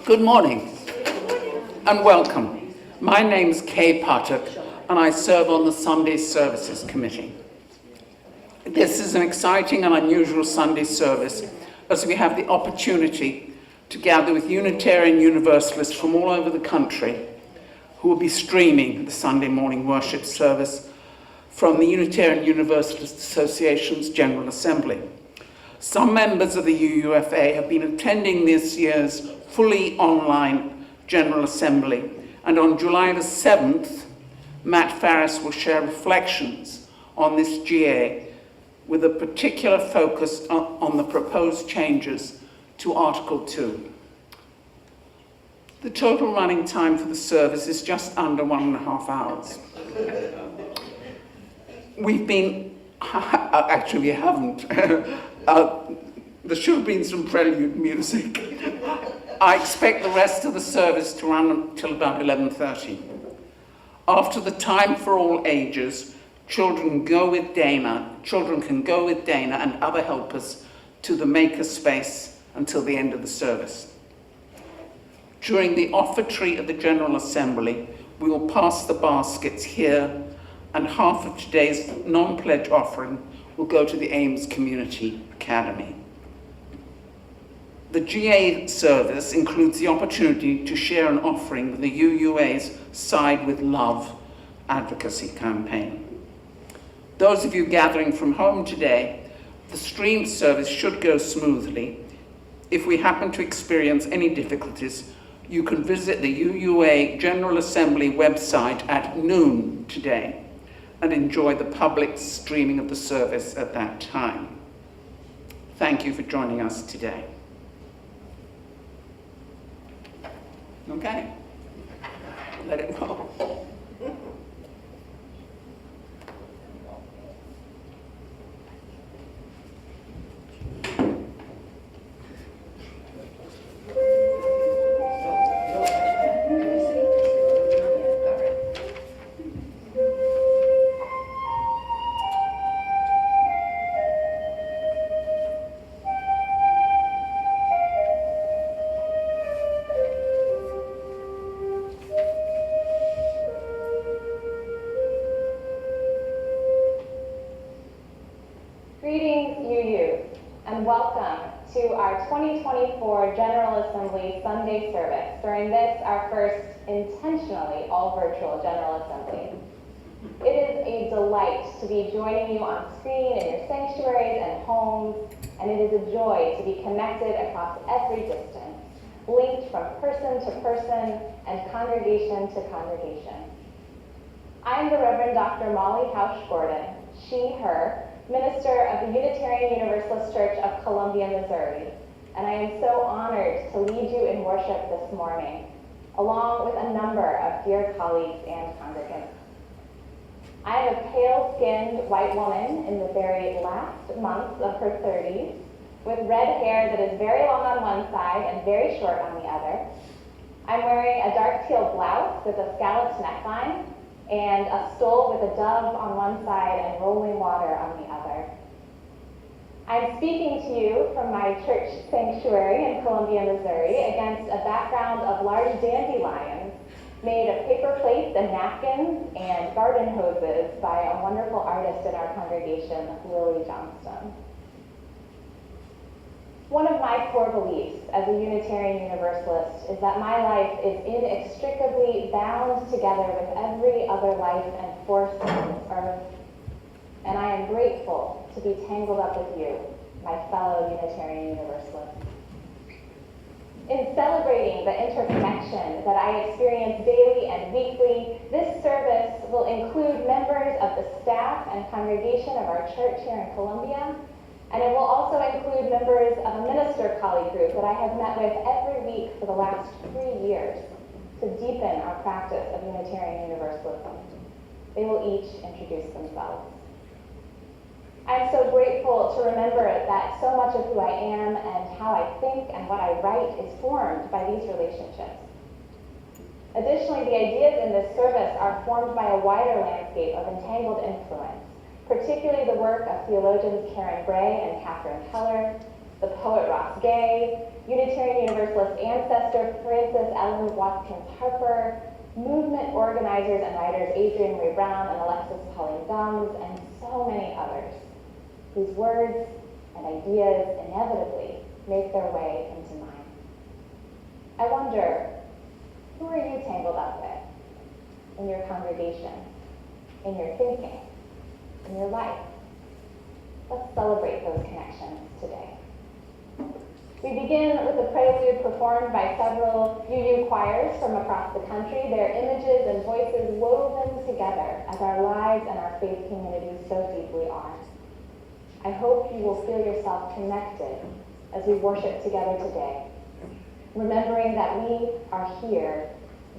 Good morning and welcome. My name's Kay Patek and I serve on the Sunday Services Committee. This is an exciting and unusual Sunday service as we have the opportunity to gather with Unitarian Universalists from all over the country who will be streaming the Sunday morning worship service from the Unitarian Universalist Association's General Assembly. Some members of the UUFA have been attending this year's fully online General Assembly, and on July the 7th, Matt Farris will share reflections on this GA with a particular focus on the proposed changes to Article 2. The total running time for the service is just under 1.5 hours. We've been, actually we haven't, there should have been some prelude music. I expect the rest of the service to run until about 11:30. After the time for all ages, children can go with Dana and other helpers to the maker space until the end of the service. During the offertory of the General Assembly, we will pass the baskets here, and half of today's non-pledge offering will go to the Ames Community Academy. The GA service includes the opportunity to share an offering with the UUA's Side with Love advocacy campaign. Those of you gathering from home today, the stream service should go smoothly. If we happen to experience any difficulties, you can visit the UUA General Assembly website at noon today and enjoy the public streaming of the service at that time. Thank you for joining us today. Okay, let it roll. Greetings, UU, and welcome to our 2024 General Assembly Sunday service. During this, our first intentionally all-virtual General Assembly. It is a delight to be joining you on screen in your sanctuaries and homes, and it is a joy to be connected across every distance, linked from person to person and congregation to congregation. I am the Reverend Dr. Molly Hausch-Gordon, she, her, minister of the Unitarian Universalist Church of Columbia, Missouri, and I am so honored to lead you in worship this morning, along with a number of dear colleagues and congregants. I am a pale-skinned white woman in the very last months of her 30s, with red hair that is very long on one side and very short on the other. I'm wearing a dark teal blouse with a scalloped neckline, and a stole with a dove on one side and rolling water on the other. I'm speaking to you from my church sanctuary in Columbia, Missouri, against a background of large dandelions made of paper plates and napkins and garden hoses by a wonderful artist in our congregation, Lily Johnston. One of my core beliefs as a Unitarian Universalist is that my life is inextricably bound together with every other life and force on this earth, and I am grateful to be tangled up with you, my fellow Unitarian Universalists. In celebrating the interconnection that I experience daily and weekly, this service will include members of the staff and congregation of our church here in Columbia, and it will also include members of a minister colleague group that I have met with every week for the last 3 years to deepen our practice of Unitarian Universalism. They will each introduce themselves. I'm so grateful to remember that so much of who I am and how I think and what I write is formed by these relationships. Additionally, the ideas in this service are formed by a wider landscape of entangled influence, particularly the work of theologians Karen Bray and Catherine Keller, the poet Ross Gay, Unitarian Universalist ancestor Frances Ellen Watkins Harper, movement organizers and writers Adrienne Maree Brown and Alexis Pauline Gumbs, and so many others, whose words and ideas inevitably make their way into mine. I wonder, who are you tangled up with in your congregation, in your thinking, in your life? Let's celebrate those connections today. We begin with a prelude performed by several UU choirs from across the country, their images and voices woven together as our lives and our faith communities so deeply are. I hope you will feel yourself connected as we worship together today, remembering that we are here,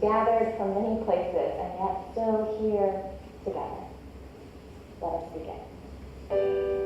gathered from many places, and yet still here together. Let us begin.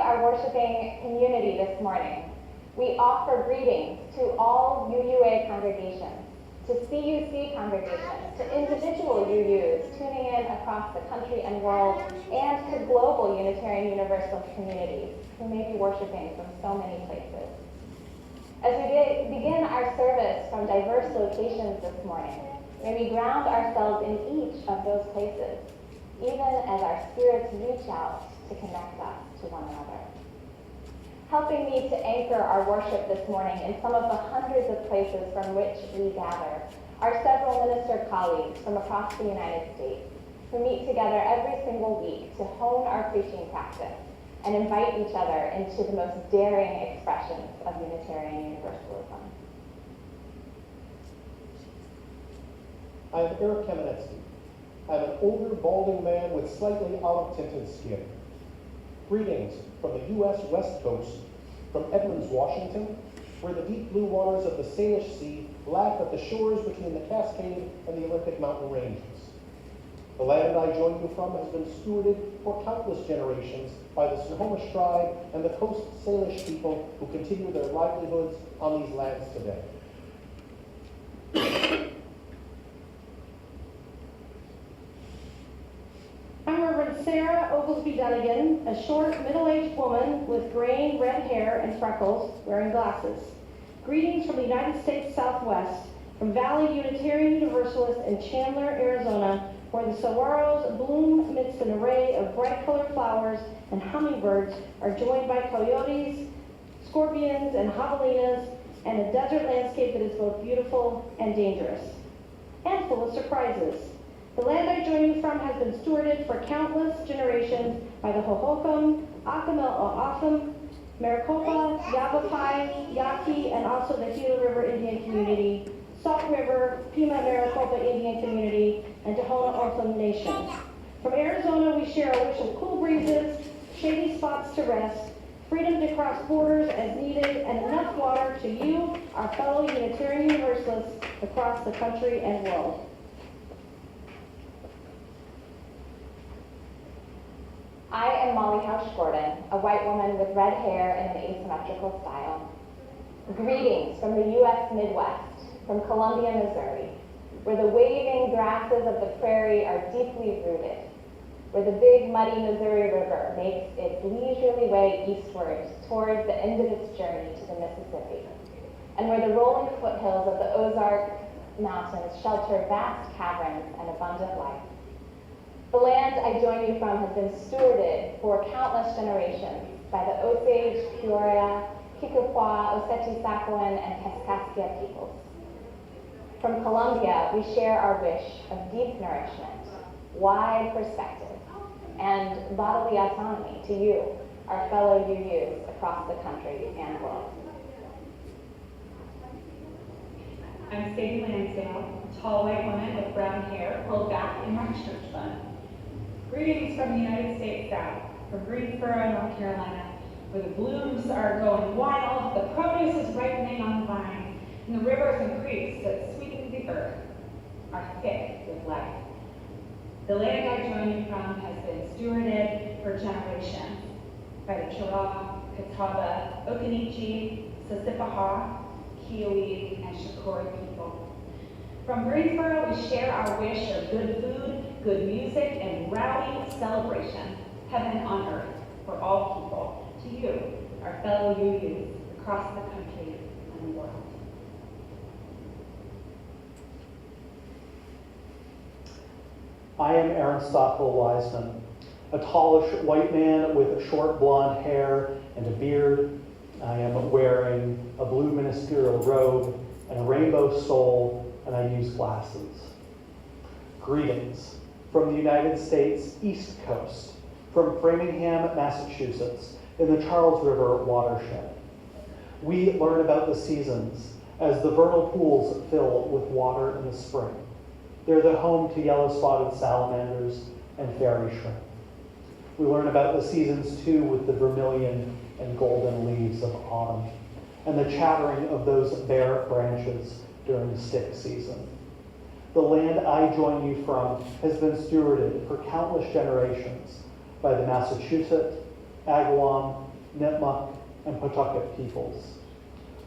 our worshiping community this morning, we offer greetings to all UUA congregations, to CUC congregations, to individual UUs tuning in across the country and world, and to global Unitarian Universalist communities who may be worshiping from so many places. As we begin our service from diverse locations this morning, may we ground ourselves in each of those places, even as our spirits reach out to connect us to one another. Helping me to anchor our worship this morning in some of the hundreds of places from which we gather are several minister colleagues from across the United States who meet together every single week to hone our preaching practice and invite each other into the most daring expressions of Unitarian Universalism. I am Eric Kamenetsky. I'm an older, balding man with slightly olive-tinted skin. Greetings from the U.S. West Coast, from Edmonds, Washington, where the deep blue waters of the Salish Sea lap at the shores between the Cascade and the Olympic mountain ranges. The land I join you from has been stewarded for countless generations by the Snohomish tribe and the Coast Salish people who continue their livelihoods on these lands today. I'm Reverend Sarah Oglesby Dunnigan, a short, middle-aged woman with graying red hair and freckles, wearing glasses. Greetings from the United States Southwest, from Valley Unitarian Universalist in Chandler, Arizona, where the saguaros bloom amidst an array of bright-colored flowers and hummingbirds are joined by coyotes, scorpions, and javelinas, and a desert landscape that is both beautiful and dangerous, and full of surprises. The land I join you from has been stewarded for countless generations by the Hohokam, Akimel-O'Otham, Maricopa, Yavapai, Yaqui, and also the Gila River Indian Community, Salt River, Pima Maricopa Indian Community, and Tohono O'odham Nation. From Arizona, we share a wish of cool breezes, shady spots to rest, freedom to cross borders as needed, and enough water to you, our fellow Unitarian Universalists across the country and world. I am Molly Hausch-Gordon, a white woman with red hair in an asymmetrical style. Greetings from the U.S. Midwest, from Columbia, Missouri, where the waving grasses of the prairie are deeply rooted, where the big muddy Missouri River makes its leisurely way eastward towards the end of its journey to the Mississippi, and where the rolling foothills of the Ozark Mountains shelter vast caverns and abundant life. The land I join you from has been stewarded for countless generations by the Osage, Peoria, Kikupwa, Oceti-Sakowin, and Kaskaskia peoples. From Columbia, we share our wish of deep nourishment, wide perspective, and bodily autonomy to you, our fellow UUs across the country and world. I'm Sadie Lansdale, a tall white woman with brown hair pulled back in my church bun. Greetings from the United States South, from Greensboro, North Carolina, where the blooms are going wild, the produce is ripening on the vine, and the rivers and creeks that sweeten the earth are thick with life. The land I join you from has been stewarded for generations by the Chirac, Catawba, Occaneechi, Sissipahaw, Kiowa, and Shakori people. From Greensboro, we share our wish of good food, good music, and rowdy celebration, heaven on earth for all people, to you, our fellow UUs across the country and the world. I am Aaron Stockwell Wiseman, a tallish white man with short blonde hair and a beard. I am wearing a blue ministerial robe and a rainbow stole, and I use glasses. Greetings from the United States East Coast, from Framingham, Massachusetts, in the Charles River watershed. We learn about the seasons as the vernal pools fill with water in the spring. They're the home to yellow-spotted salamanders and fairy shrimp. We learn about the seasons, too, with the vermilion and golden leaves of autumn, and the chattering of those bare branches during stick season. The land I join you from has been stewarded for countless generations by the Massachusetts, Agawam, Nipmuc, and Pawtucket peoples.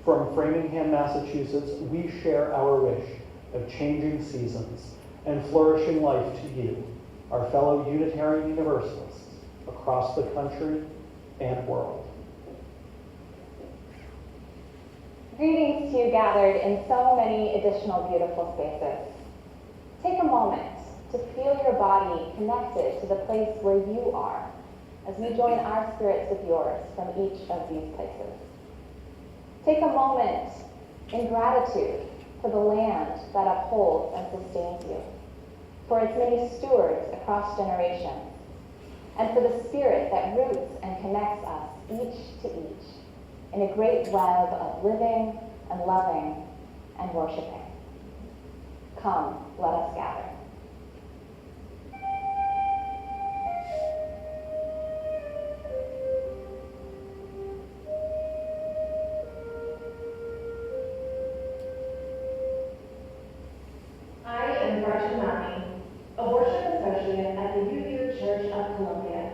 From Framingham, Massachusetts, we share our wish of changing seasons and flourishing life to you, our fellow Unitarian Universalists across the country and world. Greetings to you gathered in so many additional beautiful spaces. Take a moment to feel your body connected to the place where you are as we join our spirits with yours from each of these places. Take a moment in gratitude for the land that upholds and sustains you, for its many stewards across generations, and for the spirit that roots and connects us each to each in a great web of living and loving and worshiping. Come, let us gather. I am Gretchen Mackey, a worship associate at the UU Church of Columbia.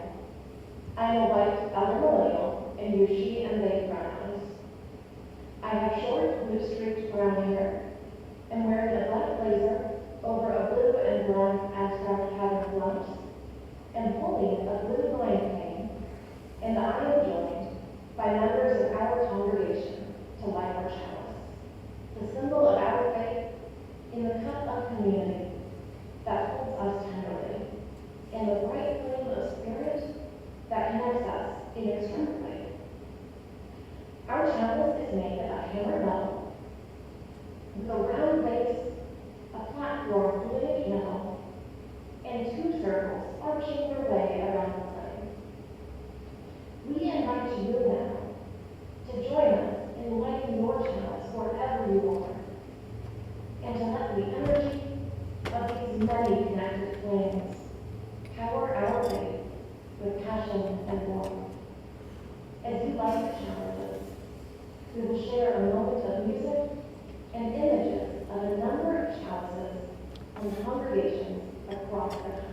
I am a white elder millennial and use she and they pronouns. I have short, blue streaked brown hair and wearing a black blazer over a blue and brown abstract pattern blouse and holding a blue blame cane, and I am joined by members of our congregation to light our chalice, the symbol of our faith in the cup of community that holds us tenderly, and the bright flame of spirit that connects us inextricably. Our chalice is made of hammered metal, with a round base, a platform holding a candle, and two circles arching their way around the flame. We invite you now to join us in lighting your chalice wherever you are, and to let the energy of these many connected flames power our faith with passion and warmth. As you light the chalices, we will share a moment of music and images of a number of chalices and congregations across the country.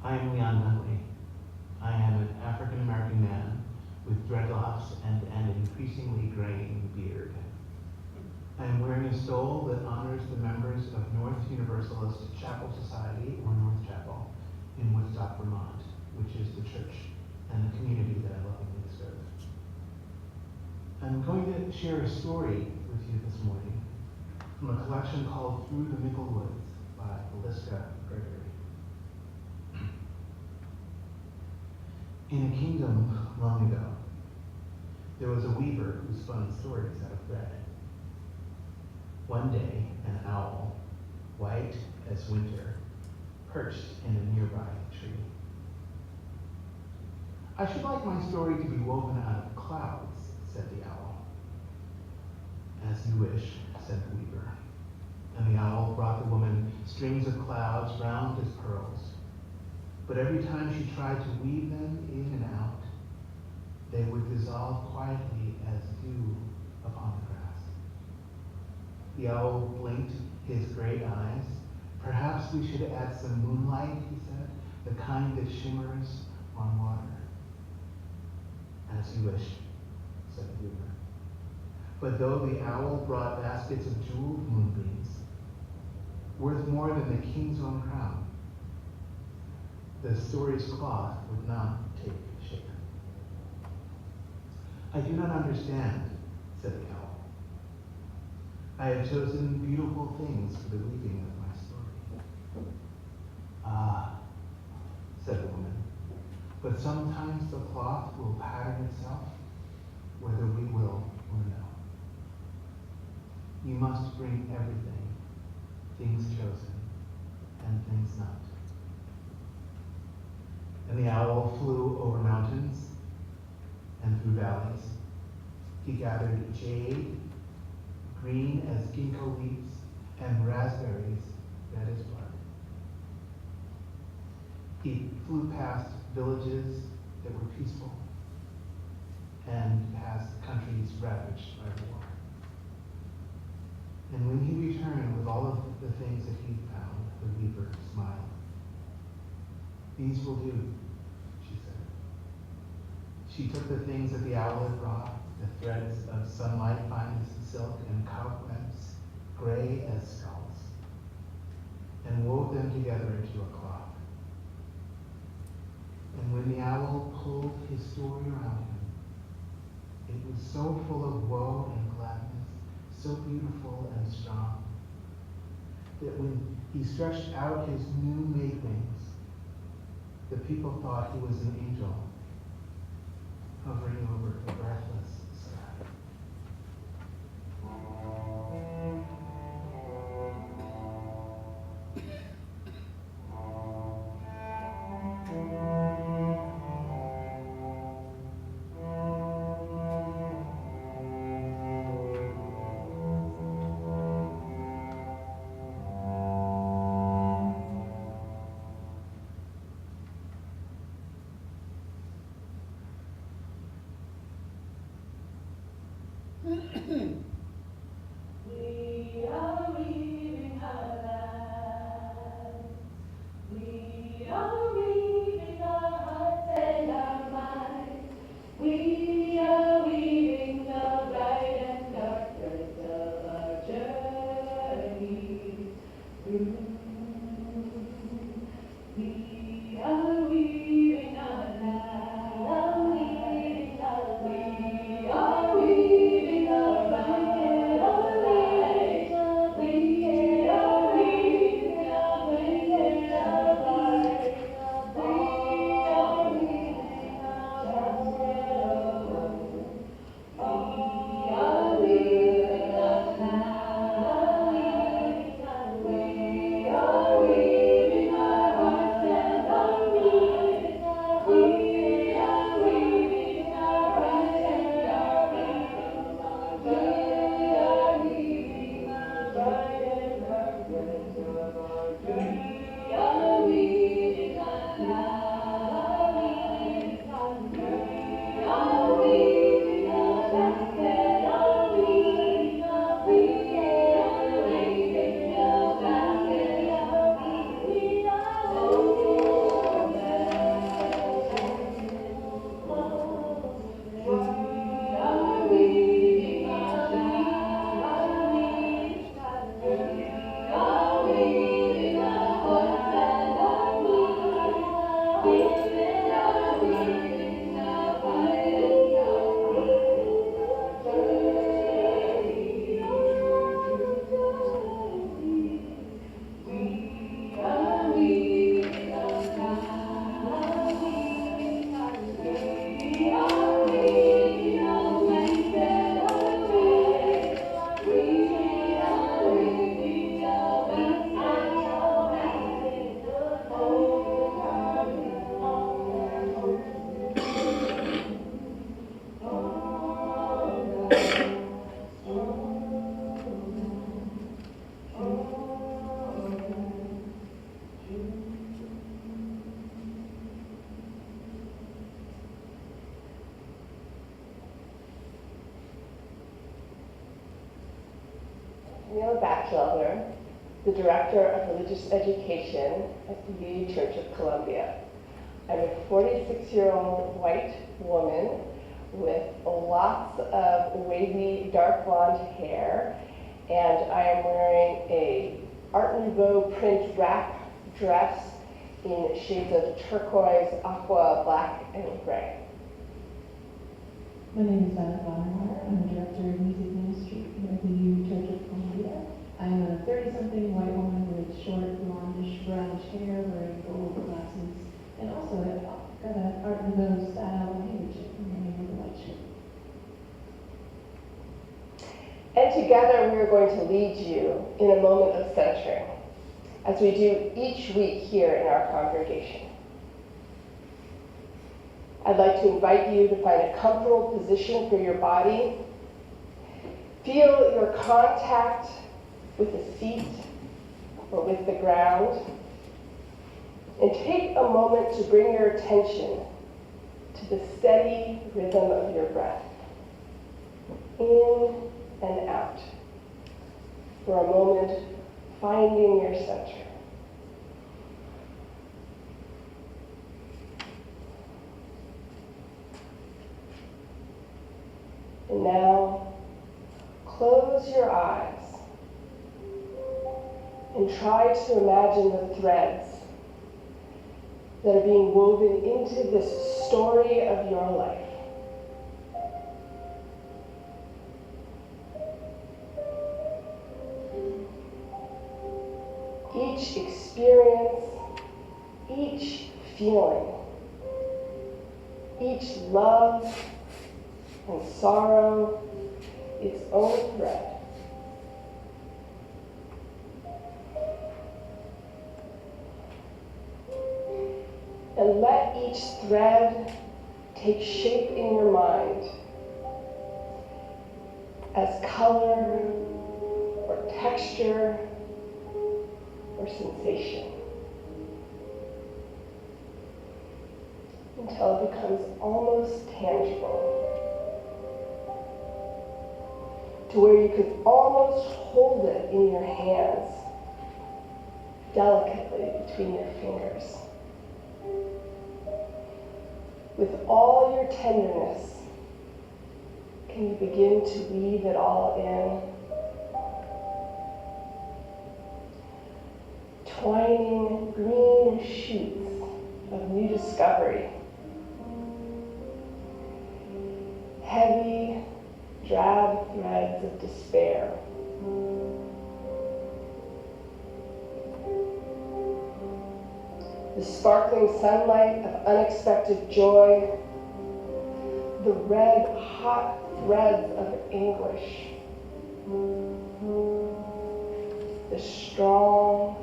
I am Leon Huntley. I am an African-American man with dreadlocks and an increasingly graying beard. I am wearing a stole that honors the members of North Universalist Chapel Society, or North Chapel, in Woodstock, Vermont, which is the church and the community that I lovingly serve. I'm going to share a story with you this morning from a collection called Through the Mickle Woods by Aliska Gregory. In a kingdom long ago, there was a weaver who spun stories out of thread. One day, an owl white as winter, perched in a nearby tree. I should like my story to be woven out of clouds, said the owl. As you wish, said the weaver. And the owl brought the woman strings of clouds round as pearls. But every time she tried to weave them in and out, they would dissolve quietly as dew upon the grass. The owl blinked his great eyes. Perhaps we should add some moonlight, he said, the kind that shimmers on water. As you wish, said the weaver. But though the owl brought baskets of jeweled moonbeams, worth more than the king's own crown, the story's cloth would not take shape. I do not understand, said the owl. I have chosen beautiful things for the weaving of my story. Ah, said the woman, but sometimes the cloth will pattern itself, whether we will or no. You must bring everything, things chosen and things not. And the owl flew over mountains and through valleys. He gathered jade, green as ginkgo leaves, and raspberries red as blood. He flew past villages that were peaceful and past countries ravaged by war. And when he returned with all of the things that he found, the weaver smiled. These will do, she said. She took the things that the owl had brought, the threads of sunlight fine as silk and cobwebs, gray as skulls, and wove them together into a cloth. And when the owl pulled his story around him, it was so full of woe and gladness, so beautiful and strong, that when he stretched out his new-made wings, the people thought he was an angel hovering over the breathless sky. Batchelder, the Director of Religious Education at the UU Church of Columbia. I'm a 46-year-old white woman with lots of wavy dark blonde hair, and I am wearing a Art Nouveau print wrap dress in shades of turquoise, aqua, black, and gray. My name is Vanna Bonner. I'm the Director of Music Ministry here at the UU Church of Columbia. I'm a 30-something white woman with short, blondish, brownish hair, wearing gold glasses, and also got an Art Nouveau style handkerchief in the name of the white shirt. And together we are going to lead you in a moment of centering, as we do each week here in our congregation. I'd like to invite you to find a comfortable position for your body. Feel your contact with the seat or with the ground. And take a moment to bring your attention to the steady rhythm of your breath. In and out. For a moment, finding your center. And now, close your eyes and try to imagine the threads that are being woven into this story of your life. Each experience, each feeling, each love and sorrow, its own thread. And let each thread take shape in your mind as color or texture or sensation, until it becomes almost tangible, to where you can almost hold it in your hands, delicately between your fingers. With all your tenderness, can you begin to weave it all in? Twining green shoots of new discovery. Heavy, drab threads of despair. The sparkling sunlight of unexpected joy. The red, hot threads of anguish. The strong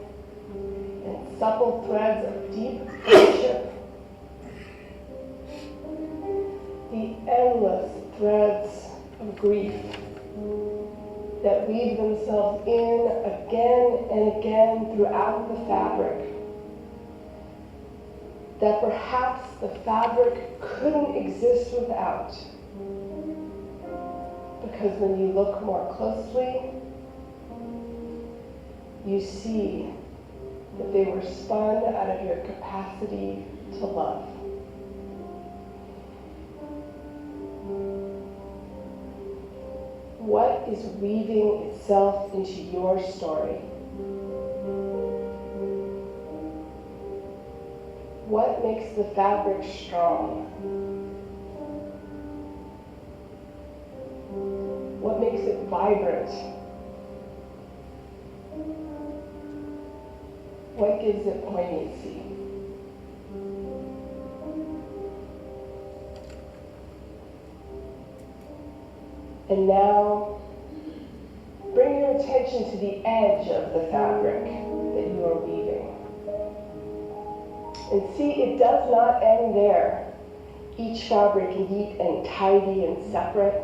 and supple threads of deep friendship. The endless threads of grief that weave themselves in again and again throughout the fabric. That perhaps the fabric couldn't exist without. Because when you look more closely, you see that they were spun out of your capacity to love. What is weaving itself into your story? What makes the fabric strong? What makes it vibrant? What gives it poignancy? And now, bring your attention to the edge of the fabric that you are weaving. And see, it does not end there. Each fabric neat and tidy and separate.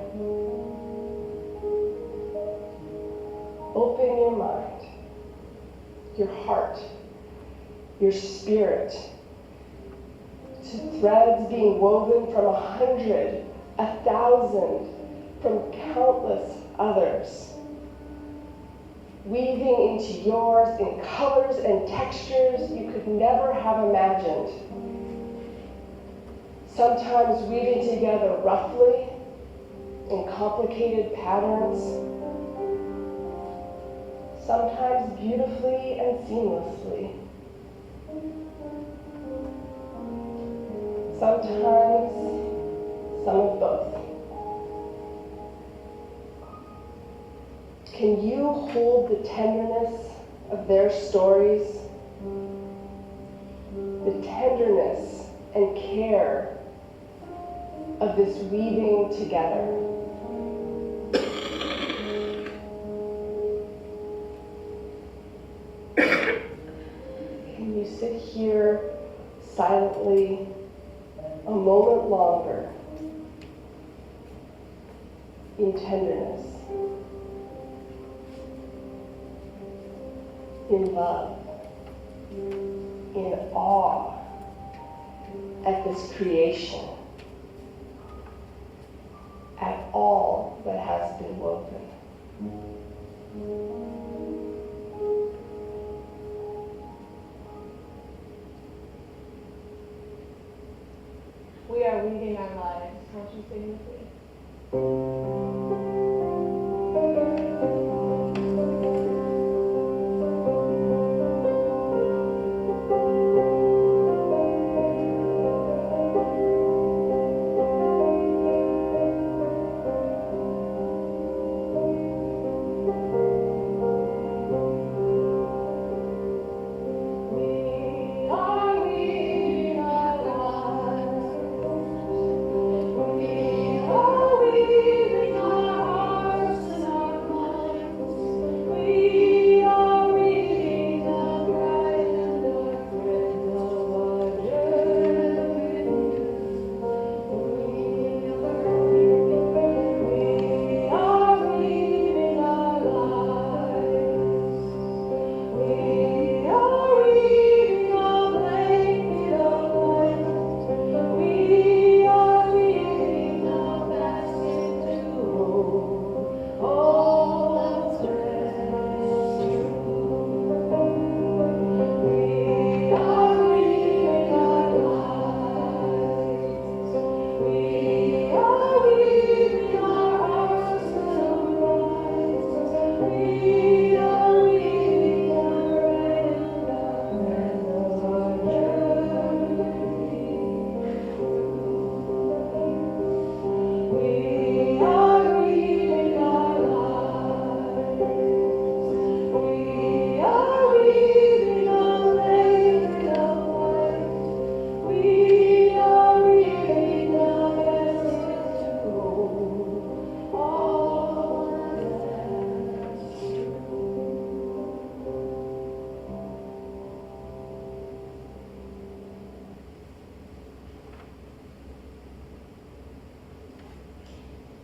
Open your mind, your heart, your spirit, to threads being woven from 100, 1,000, from countless others. weaving into yours in colors and textures you could never have imagined. Sometimes weaving together roughly in complicated patterns, sometimes beautifully and seamlessly. Sometimes some of both. Can you hold the tenderness of their stories, the tenderness and care of this weaving together? Can you sit here silently a moment longer in tenderness, in love, in awe at this creation, at all that has been woven? We are weaving our lives. Won't you sing with me?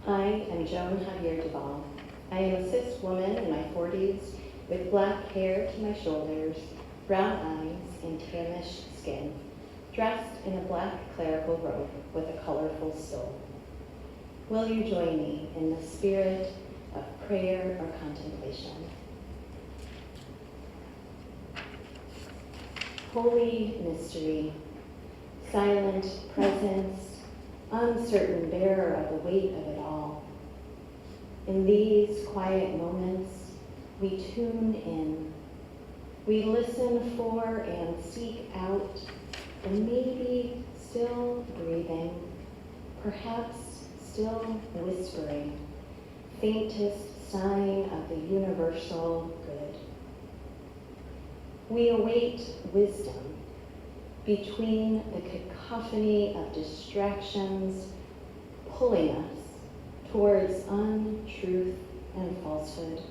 I am Joan Javier Duval. I am a cis woman in my 40s with black hair to my shoulders, brown eyes, and tannish skin, dressed in a black clerical robe with a colorful stole. Will you join me in the spirit of prayer or contemplation? Holy mystery, silent presence, uncertain bearer of the weight of it all. In these quiet moments, we tune in. We listen for and seek out the maybe still breathing, perhaps still whispering, faintest sign of the universal good. We await wisdom between the cacophony of distractions pulling us towards untruth and falsehood.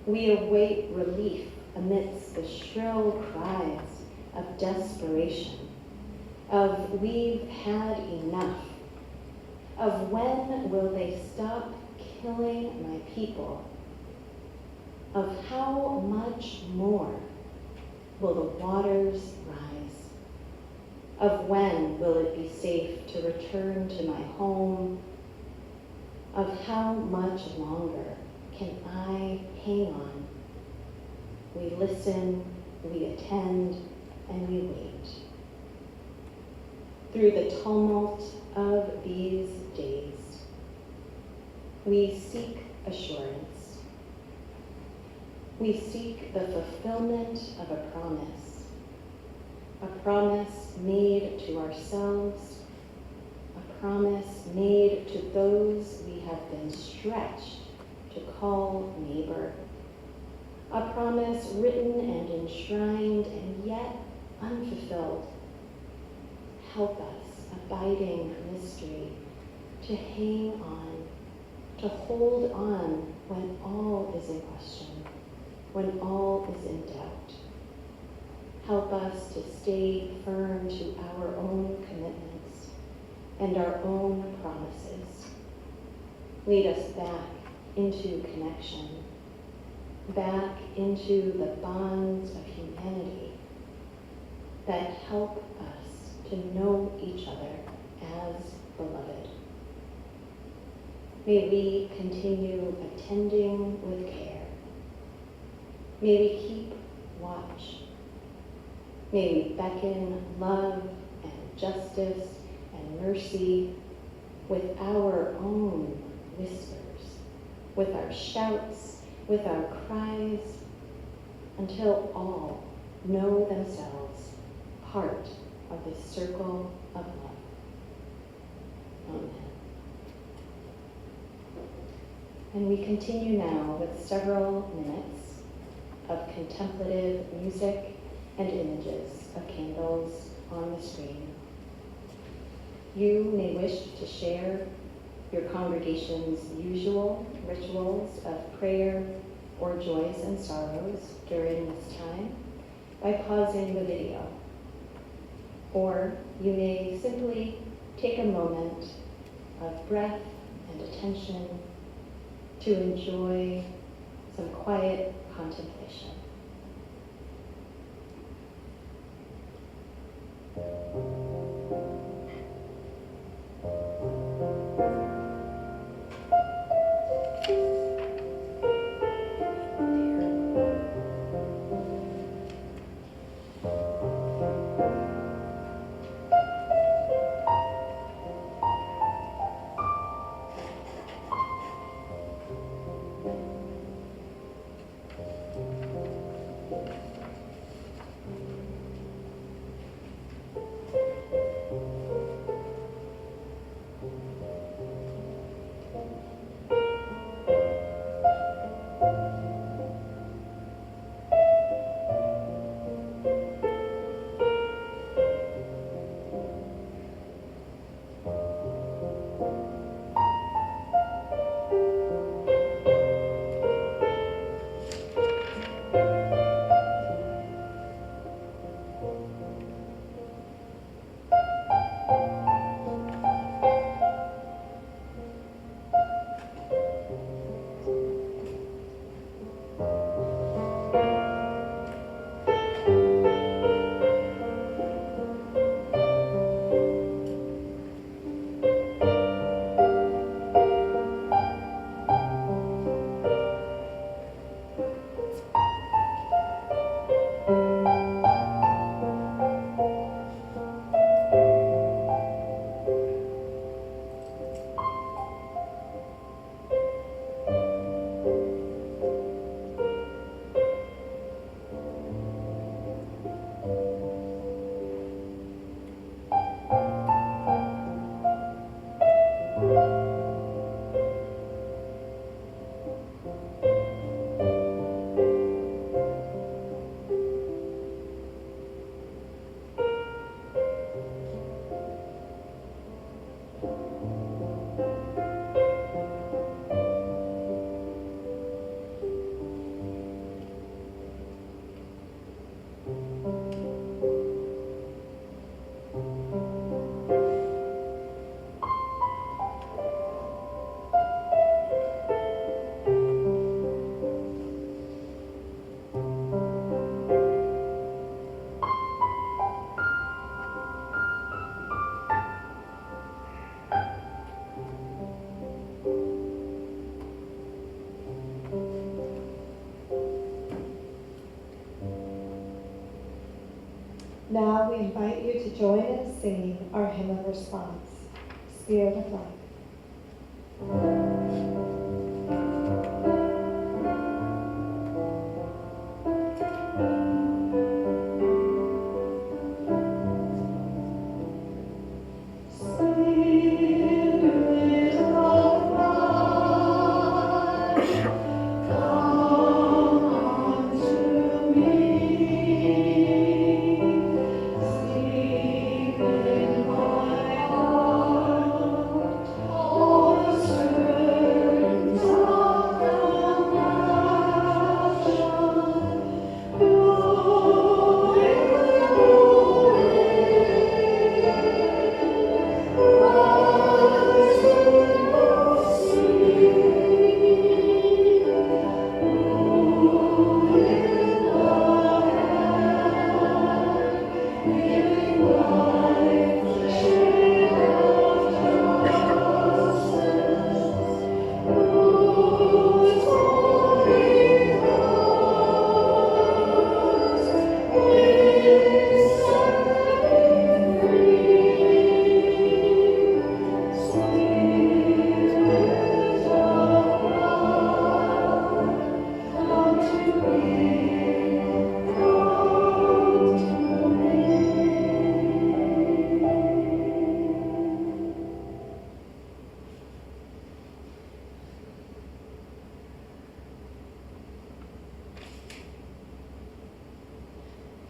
We await relief amidst the shrill cries of desperation, of we've had enough, of when will they stop killing my people, of how much more will the waters rise, of when will it be safe to return to my home, of how much longer can I hang on We listen, we attend, and we wait. Through the tumult of these days, we seek assurance. We seek the fulfillment of a promise made to ourselves, a promise made to those we have been stretched to call neighbor, a promise written and enshrined and yet unfulfilled. Help us, abiding mystery, to hang on, to hold on when all is in question, when all is in doubt. Help us to stay firm to our own commitments and our own promises. Lead us back into connection, back into the bonds of humanity that help us to know each other as beloved. May we continue attending with care. May we keep watch. May we beckon love and justice and mercy with our own whispers, with our shouts, with our cries, until all know themselves part of this circle of love. Amen. And we continue now with several minutes of contemplative music and images of candles on the screen. You may wish to share your congregation's usual rituals of prayer or joys and sorrows during this time by pausing the video. Or you may simply take a moment of breath and attention to enjoy some quiet contemplation. Now we invite you to join in singing our hymn of response, Spirit of Life.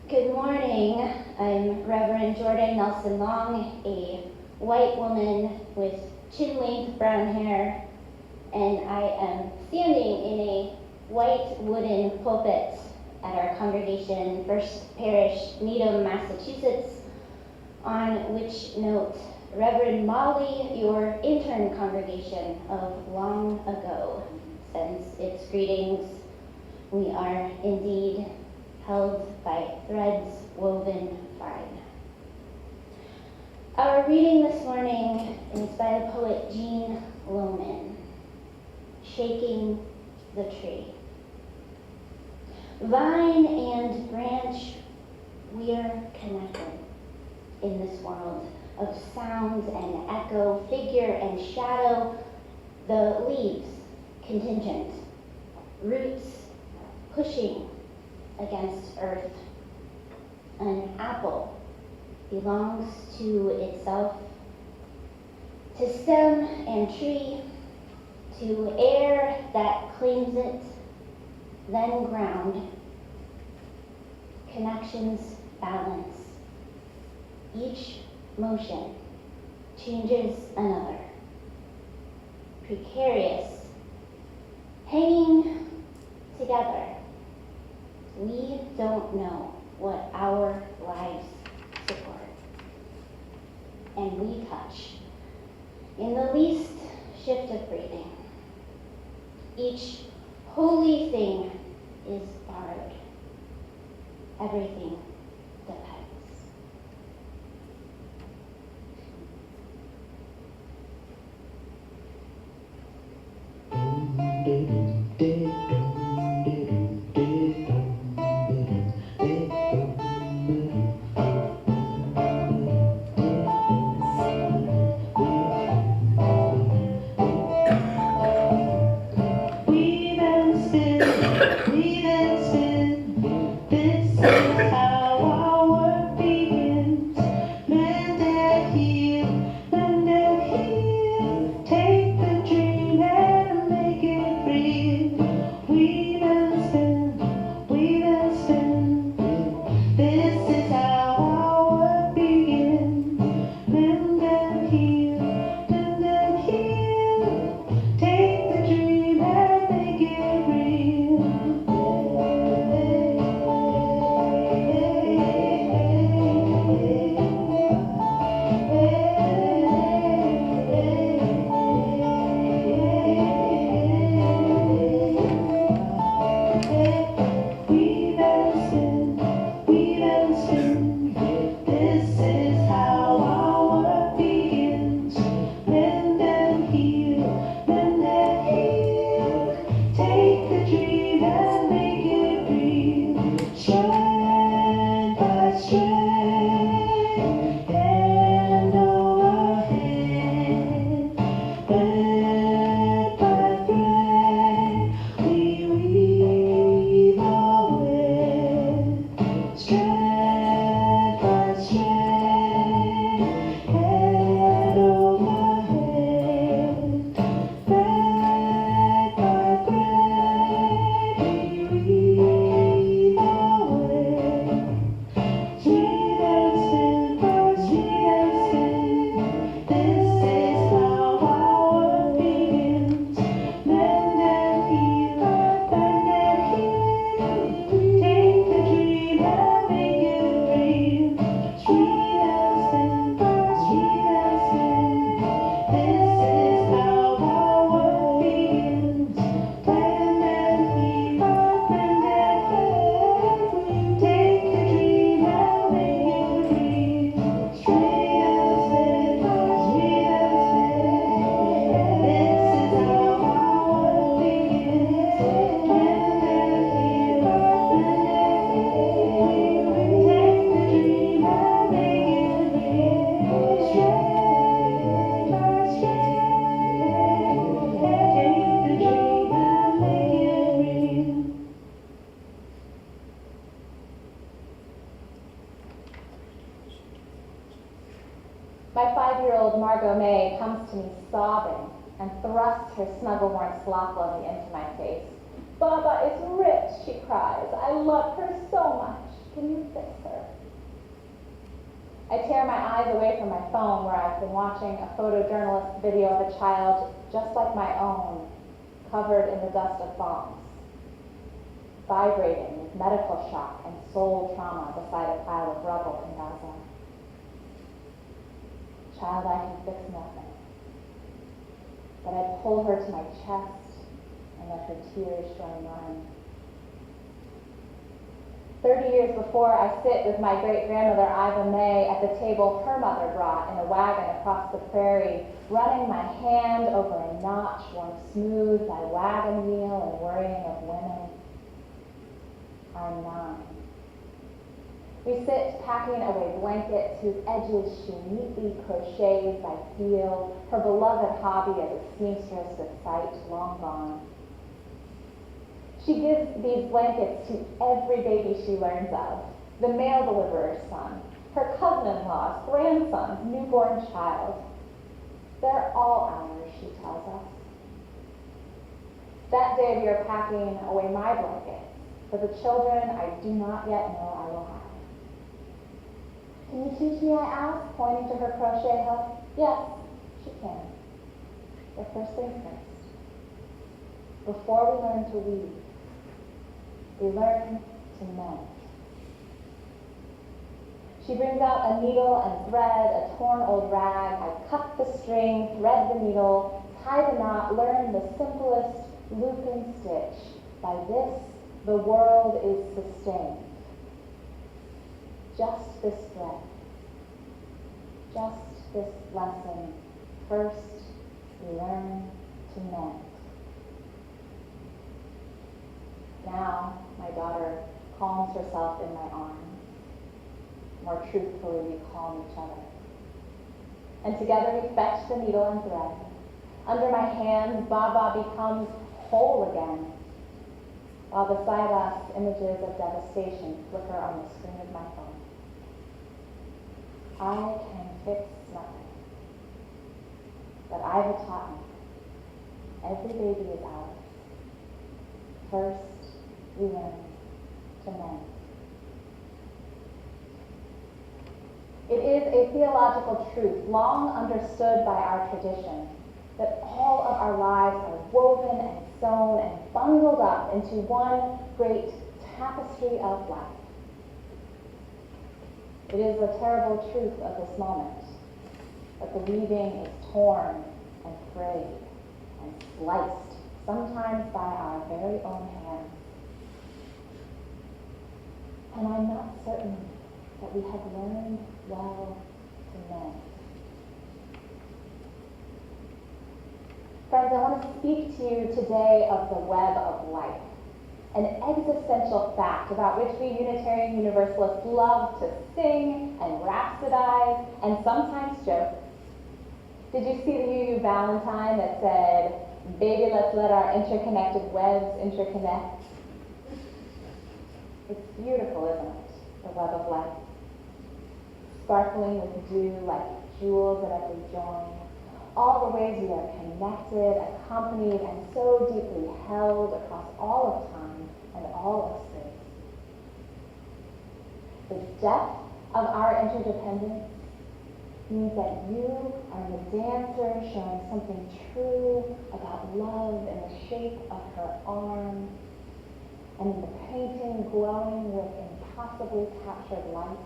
Good morning. I'm Reverend Jordan Nelson Long, a white woman with chin-length brown hair, and I am standing in a white wooden pulpit at our congregation, First Parish, Needham, Massachusetts, on which note, Reverend Molly, your intern congregation of long ago, sends its greetings. We are indeed held by threads woven fine. Our reading this morning is by the poet Jean Lohman, Shaking the Tree. Vine and branch, we're connected in this world of sound and echo, figure and shadow, the leaves contingent, roots pushing against earth. An apple belongs to itself, to stem and tree, to air that claims it, then ground. Connections balance. Each motion changes another. Precarious, hanging together. We don't know what our lives support. And we touch in the least shift of breathing. Each holy thing is borrowed. Everything depends. Weave and spin, this is how My 5-year-old Margot May comes to me sobbing and thrusts her snuggle-worn sloth lovey into my face. "Baba is rich," she cries. "I love her so much. Can you fix her?" I tear my eyes away from my phone where I've been watching a photojournalist video of a child just like my own, covered in the dust of bombs, vibrating with medical shock and soul trauma beside a pile of rubble in Gaza. Child, I can fix nothing. But I pull her to my chest and let her tears join mine. 30 years before, I sit with my great-grandmother Iva May at the table her mother brought in a wagon across the prairie, running my hand over a notch worn smooth by wagon wheel and worrying of women. I'm 9. We sit packing away blankets whose edges she neatly crochets by feel, her beloved hobby as a seamstress with sight long gone. She gives these blankets to every baby she learns of, the mail deliverer's son, her cousin-in-law's grandson's newborn child. They're all ours, she tells us. That day we are packing away my blankets for the children I do not yet know I will have. "Can you teach me?" I ask, pointing to her crochet hook. Yes, she can. But first things first. Before we learn to weave, we learn to mend. She brings out a needle and thread, a torn old rag. I cut the string, thread the needle, tie the knot, learn the simplest loop and stitch. By this, the world is sustained. Just this thread, just this lesson. First, we learn to mend. Now, my daughter calms herself in my arms. More truthfully, we calm each other. And together we fetch the needle and thread. Under my hands, Baba becomes whole again, while beside us, images of devastation flicker on the screen of my phone. I can fix nothing, but Iva taught me, every baby is ours. First, we learn to mend. It is a theological truth long understood by our tradition that all of our lives are woven and sewn and bundled up into one great tapestry of life. It is a terrible truth of this moment that the weaving is torn and frayed and sliced, sometimes by our very own hands. And I'm not certain that we have learned well to mend. Friends, I want to speak to you today of the web of life, an existential fact about which we Unitarian Universalists love to sing and rhapsodize and sometimes joke. Did you see the UU Valentine that said, "Baby, let's let our interconnected webs interconnect"? It's beautiful, isn't it? The web of life. Sparkling with dew like jewels at every join. All the ways we are connected, accompanied, and so deeply held across all of time and all of space. The depth of our interdependence means that you are the dancer showing something true about love in the shape of her arm, and in the painting glowing with impossibly captured light.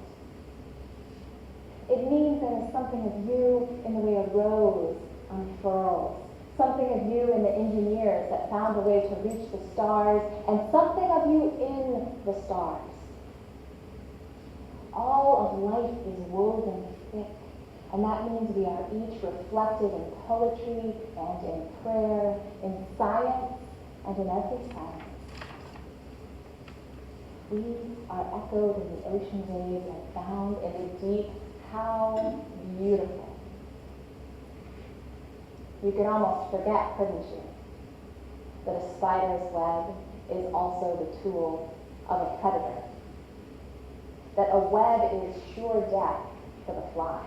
It means there is something of you in the way a rose unfurls, something of you in the engineers that found a way to reach the stars, and something of you in the stars. All of life is woven thick, and that means we are each reflected in poetry and in prayer, in science and in every silence. We are echoed in the ocean waves and found in the deep. How beautiful. You could almost forget, couldn't you, that a spider's web is also the tool of a predator, that a web is sure death for the fly.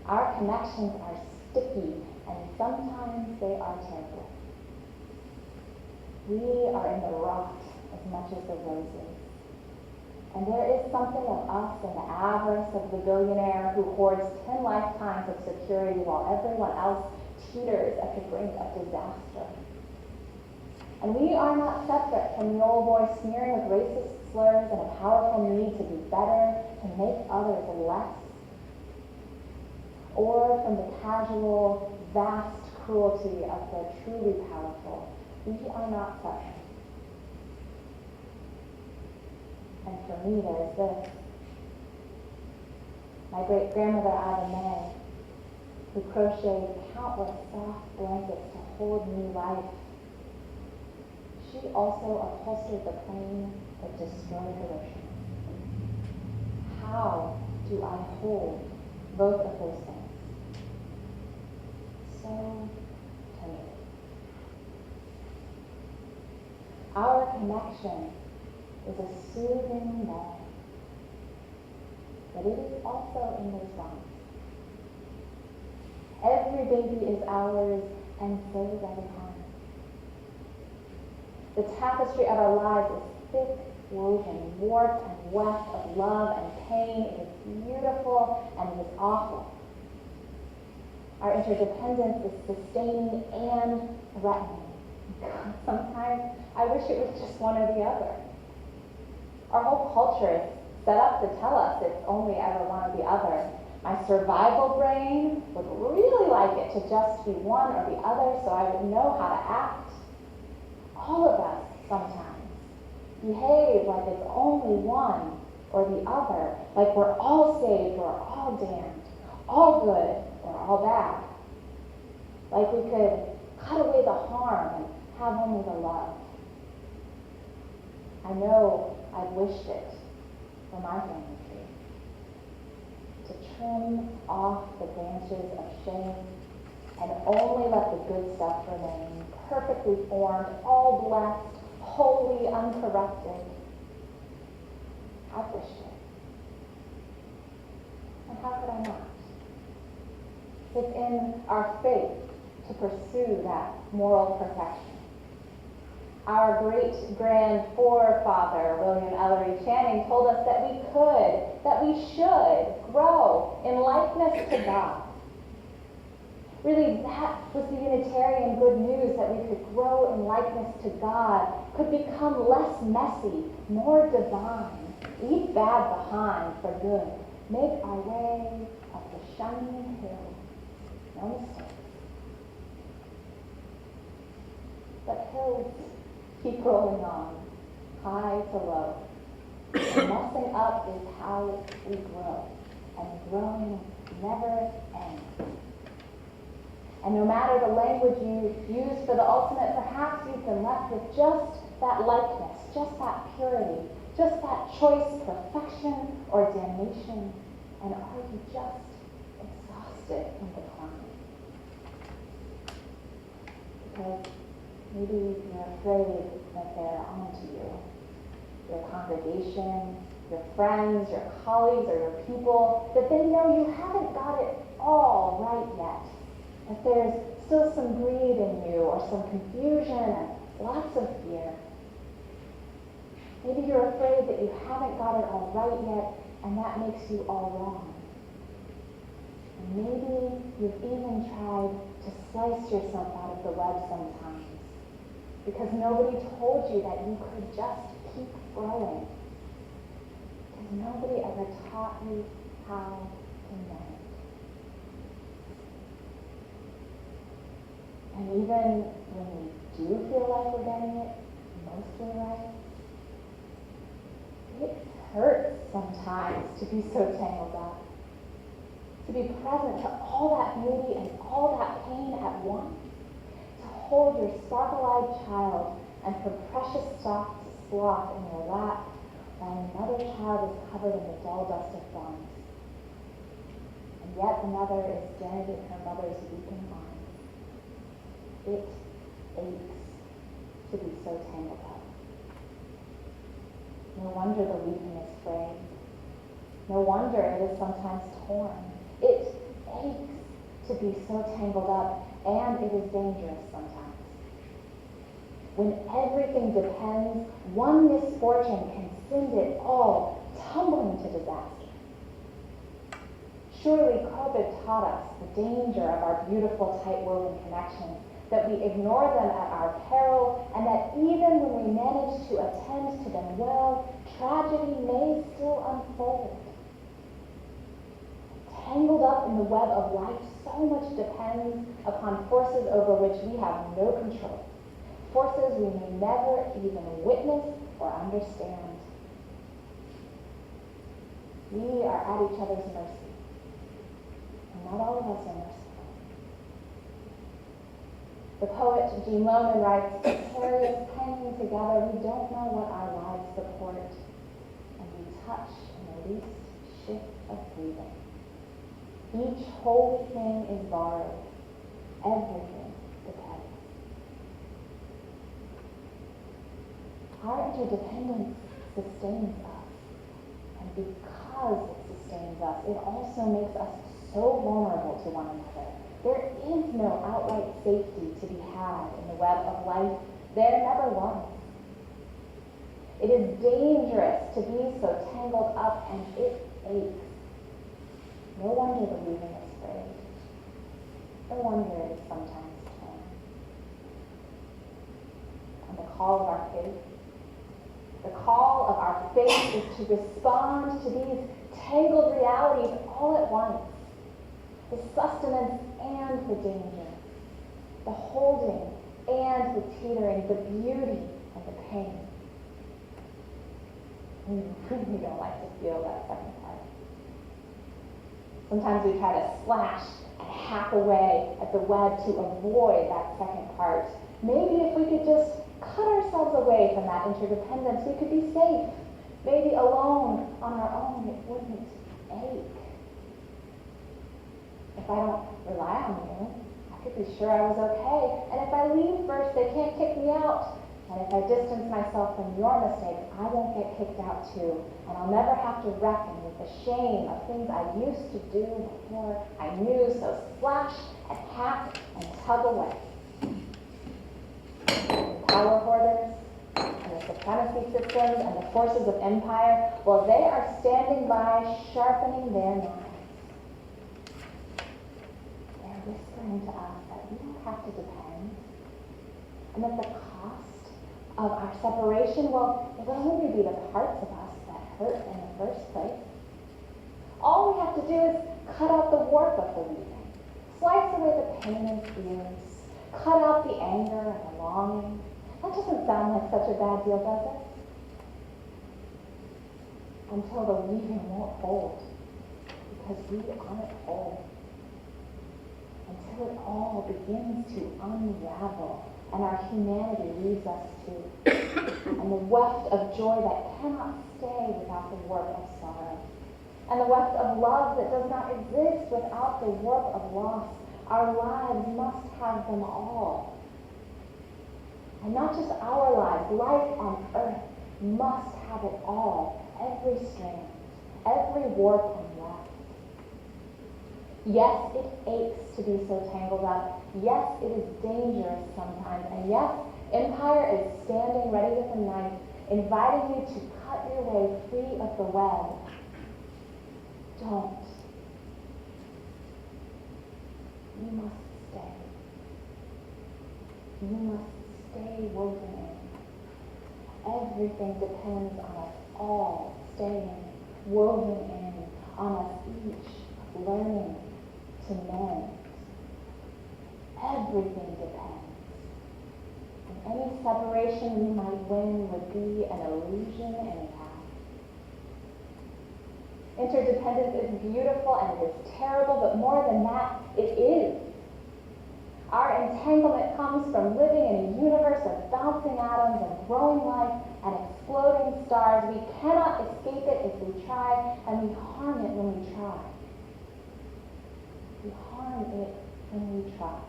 Our connections are sticky, and sometimes they are terrible. We are in the rot as much as the roses. And there is something of us in the avarice of the billionaire who hoards 10 lifetimes of security while everyone else teeters at the brink of disaster. And we are not separate from the old boy sneering with racist slurs and a powerful need to be better, to make others less, or from the casual, vast cruelty of the truly powerful. We are not separate. And for me, there's this. My great-grandmother, Ada May, who crocheted countless soft blankets to hold me life. She also upholstered the plane that destroyed Hiroshima. How do I hold both of those things? So tenderly. Our connection is a soothing bell, but it is also in response. Every baby is ours, and so is every home. The tapestry of our lives is thick, woven, warped and weft of love and pain. It is beautiful and it is awful. Our interdependence is sustaining and threatening. Sometimes I wish it was just one or the other. Our whole culture is set up to tell us it's only ever one or the other. My survival brain would really like it to just be one or the other so I would know how to act. All of us sometimes behave like it's only one or the other, like we're all saved or all damned, all good or all bad. Like we could cut away the harm and have only the love. I know I've wished it for my family tree. To trim off the branches of shame and only let the good stuff remain, perfectly formed, all blessed, wholly uncorrupted. I've wished it. And how could I not? It's in our faith to pursue that moral perfection. Our great-grand-forefather, William Ellery Channing, told us that we could, that we should grow in likeness to God. Really, that was the Unitarian good news, that we could grow in likeness to God, could become less messy, more divine, leave bad behind for good, make our way up the shining hill. No mistake. But hills keep rolling on, high to low. And messing up is how we grow, and growing never ends. And no matter the language you use for the ultimate, perhaps you've been left with just that likeness, just that purity, just that choice, perfection or damnation. And are you just exhausted from the climb? Because maybe you're afraid that they're onto you. Your congregation, your friends, your colleagues, or your people, that they know you haven't got it all right yet. That there's still some greed in you, or some confusion, and lots of fear. Maybe you're afraid that you haven't got it all right yet, and that makes you all wrong. And maybe you've even tried to slice yourself out of the web sometimes, because nobody told you that you could just keep growing. Because nobody ever taught you how to know it. And even when we do feel like we're getting it mostly right, it hurts sometimes to be so tangled up. To be present to all that beauty and all that pain at once. To hold your sparkle-eyed child and her precious soft sloth in your lap while another child is covered in the dull dust of thorns. And yet another is dead in her mother's weeping arms. It aches to be so tangled up. No wonder the weeping is frayed. No wonder it is sometimes torn. It aches to be so tangled up, and it is dangerous sometimes. When everything depends, one misfortune can send it all tumbling to disaster. Surely COVID taught us the danger of our beautiful, tight-woven connections, that we ignore them at our peril, and that even when we manage to attend to them well, tragedy may still unfold. Tangled up in the web of life, so much depends upon forces over which we have no control, forces we may never even witness or understand. We are at each other's mercy, and not all of us are merciful. The poet Jean Lohman writes, "Precarious hanging together, we don't know what our lives support, and we touch in the least shift of breathing. Each holy thing is borrowed, everything depends." Our interdependence sustains us, and because it sustains us, it also makes us so vulnerable to one another. There is no outright safety to be had in the web of life. There never was. It is dangerous to be so tangled up, and it aches. No wonder the weaving is frayed. No wonder it is sometimes torn. And the call of our faith is to respond to these tangled realities all at once. The sustenance and the danger, the holding and the teetering, the beauty and the pain. We really don't like to feel that second part. Sometimes we try to slash and hack away at the web to avoid that second part. Maybe if we could just cut ourselves away from that interdependence, we could be safe. Maybe alone, on our own, it wouldn't ache. If I don't rely on you, I could be sure I was okay. And if I leave first, they can't kick me out. And if I distance myself from your mistakes, I won't get kicked out too. And I'll never have to reckon with the shame of things I used to do before I knew. So slash and hack and tug away. The power hoarders and the supremacy systems and the forces of empire, well, they are standing by, sharpening their knives. They're whispering to us that we don't have to depend, and that the cost of our separation, well, it will only be the parts of us that hurt in the first place. All we have to do is cut out the warp of the weaving, slice away the pain and fears, cut out the anger and the longing. That doesn't sound like such a bad deal, does it? Until the weaving won't hold, because we aren't whole. Until it all begins to unravel, and our humanity leaves us too. And the weft of joy that cannot stay without the warp of sorrow. And the weft of love that does not exist without the warp of loss. Our lives must have them all. And not just our lives, life on earth must have it all. Every strand, every warp and weft. Yes, it aches to be so tangled up. Yes, it is dangerous sometimes. And yes, empire is standing ready with a knife, inviting you to cut your way free of the web. Don't. You must stay. You must stay woven in. Everything depends on us all staying woven in, on us each learning to mend. Everything depends. And any separation we might win would be an illusion anyhow. Interdependence is beautiful and it is terrible, but more than that, it is. Our entanglement comes from living in a universe of bouncing atoms and growing life and exploding stars. We cannot escape it if we try, and we harm it when we try. We harm it when we try.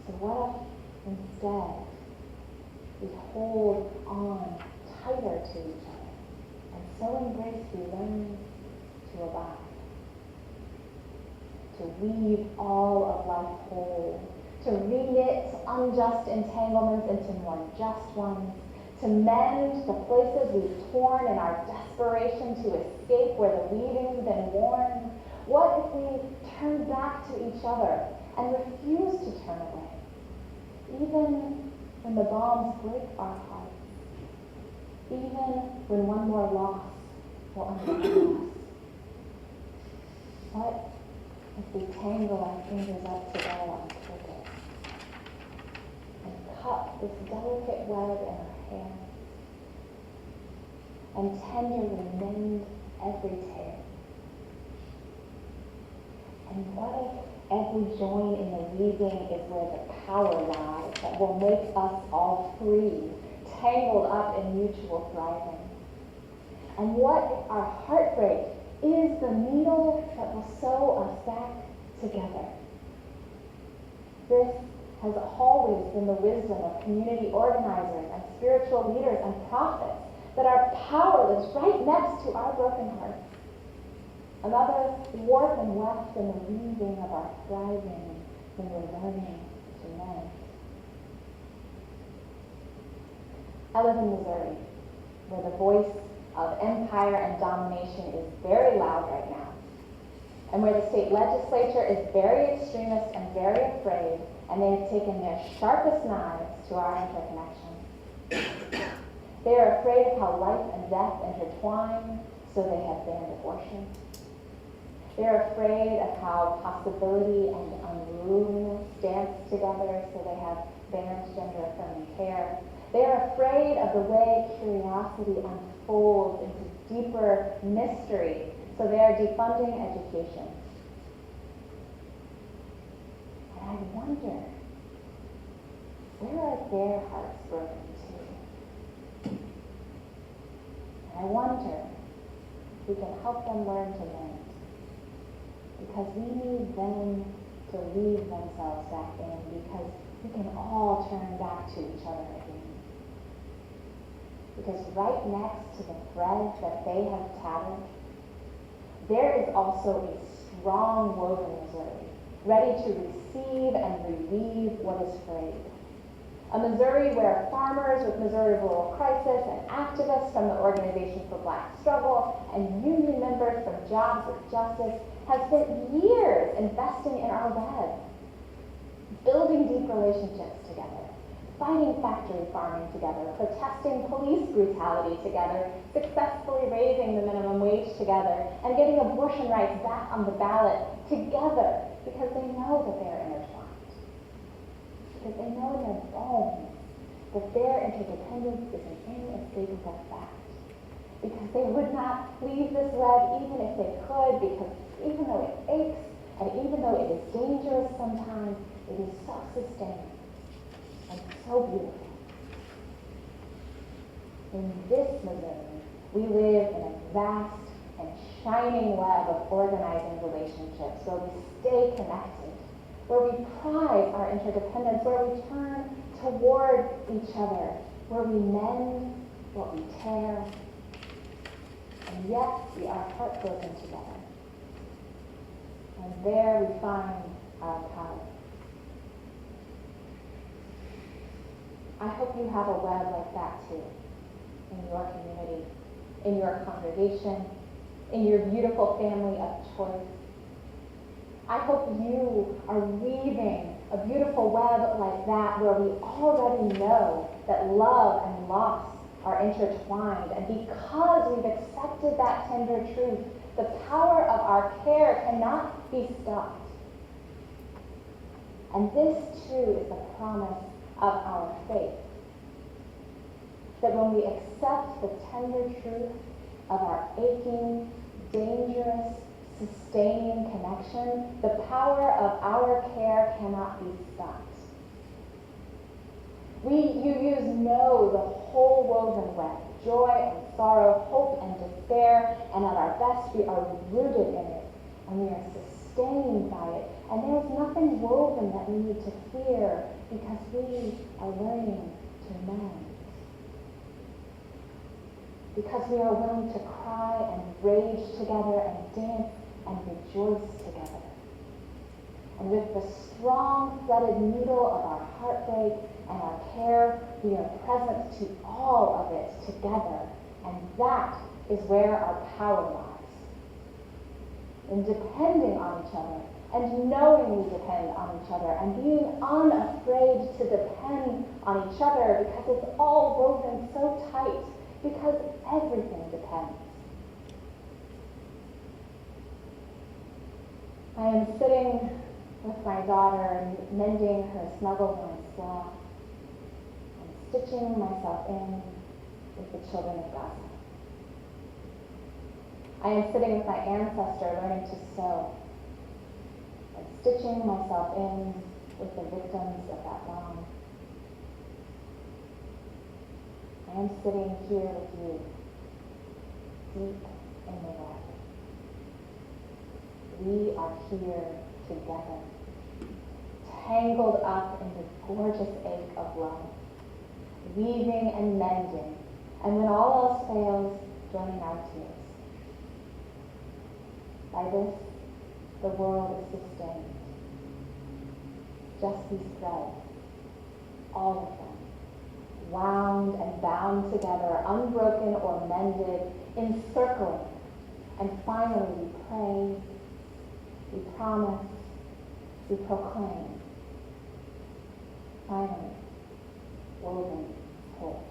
So what if instead we hold on tighter to each other and so embrace the learning to abide, to weave all of life whole, to reknit unjust entanglements into more just ones, to mend the places we've torn in our desperation to escape where the weaving's been worn. What if we turn back to each other and refuse to turn away, even when the bombs break our hearts, even when one more loss will undermine us? What if we tangle our fingers up together on purpose and cut this delicate web in our hair and tenderly mend every tear? And what if every join in the weaving is where the power lies that will make us all free, tangled up in mutual thriving? And what if our heartbreak is the needle that will sew us back together? This has always been the wisdom of community organizers and spiritual leaders and prophets, that our power lives right next to our broken hearts. Another warp and weft in the weaving of our thriving when we're learning to mend. I live in Missouri, where the voice of empire and domination is very loud right now, and where the state legislature is very extremist and very afraid, and they have taken their sharpest knives to our interconnection. They are afraid of how life and death intertwine, so they have banned abortion. They're afraid of how possibility and unruliness dance together, so they have banned gender-affirming care. They are afraid of the way curiosity unfolds into deeper mystery, so they are defunding education. And I wonder, where are their hearts broken to? And I wonder if we can help them learn to mend, because we need them to weave themselves back in, because we can all turn back to each other again. Because right next to the thread that they have tattered, there is also a strong woven Missouri, ready to receive and reweave what is frayed. A Missouri where farmers with Missouri Rural Crisis and activists from the Organization for Black Struggle and union members from Jobs with Justice have spent years investing in our web, building deep relationships together, fighting factory farming together, protesting police brutality together, successfully raising the minimum wage together, and getting abortion rights back on the ballot together, because they know that they're intertwined. Because they know in their bones that their interdependence is an inescapable fact. Because they would not leave this web even if they could, because even though it aches, and even though it is dangerous sometimes, it is self-sustaining and so beautiful. In this Missouri, we live in a vast and shining web of organizing relationships where we stay connected, where we prize our interdependence, where we turn toward each other, where we mend what we tear, and yet we are heartbroken together. And there we find our power. I hope you have a web like that too, in your community, in your congregation, in your beautiful family of choice. I hope you are weaving a beautiful web like that, where we already know that love and loss are intertwined, and because we've accepted that tender truth, the power of our care cannot be stopped. And this too is the promise of our faith, that when we accept the tender truth of our aching, dangerous, sustaining connection, the power of our care cannot be stopped. You know the whole woven web, joy and sorrow, hope and despair, and at our best we are rooted in it, and we are sustained by it, and there is nothing woven that we need to fear, because we are learning to mend. because we are willing to cry and rage together and dance and rejoice together. And with the strong threaded needle of our heartbreak and our care, we are present to all of it together, and that is where our power lies. In depending on each other, and knowing we depend on each other, and being unafraid to depend on each other because it's all woven so tight, because everything depends. I am sitting with my daughter, mending her snuggle-worn slack, and stitching myself in with the children of Gaza. I am sitting with my ancestor, learning to sew, and stitching myself in with the victims of that bomb. I am sitting here with you, deep in the web. We are here together, tangled up in the gorgeous ache of love, weaving and mending, and when all else fails, joining our tears. By this, the world is sustained. Just these threads, all of them, wound and bound together, unbroken or mended, encircling, and finally we pray, we promise, we proclaim, finally, woven whole.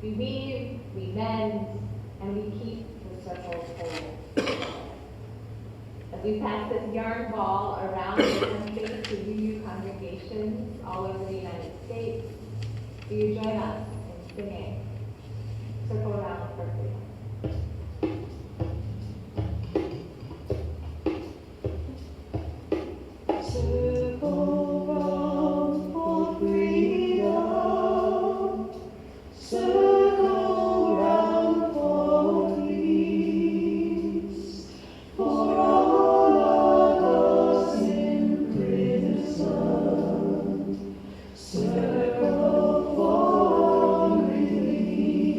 We weave, we mend, and we keep the circles whole. As we pass this yarn ball around the country to UU congregations all over the United States, do you join us in singing Circle Around for Freedom? Circle round for freedom. Circle round for peace. For all of us in prison. Circle for release.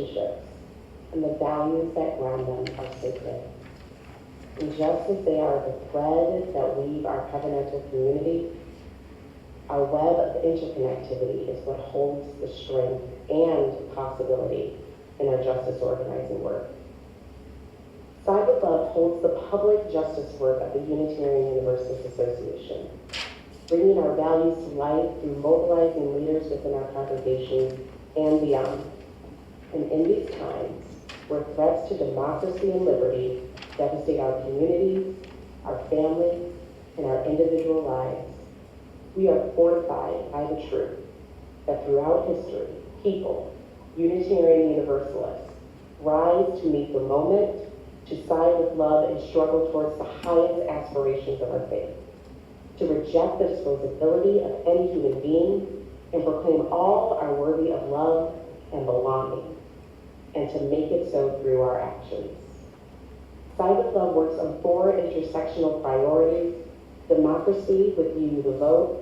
relationships, and the values that ground them are sacred. And just as they are the thread that weave our covenantal community, our web of interconnectivity is what holds the strength and possibility in our justice organizing work. Side with Love holds the public justice work of the Unitarian Universalist Association, bringing our values to life through mobilizing leaders within our congregations and beyond. And in these times, where threats to democracy and liberty devastate our communities, our families, and our individual lives, we are fortified by the truth that throughout history, people, Unitarian Universalists, rise to meet the moment, to side with love and struggle towards the highest aspirations of our faith, to reject the disposability of any human being and proclaim all are worthy of love and belonging, and to make it so through our actions. Side with Love works on 4 intersectional priorities: democracy with You the Vote,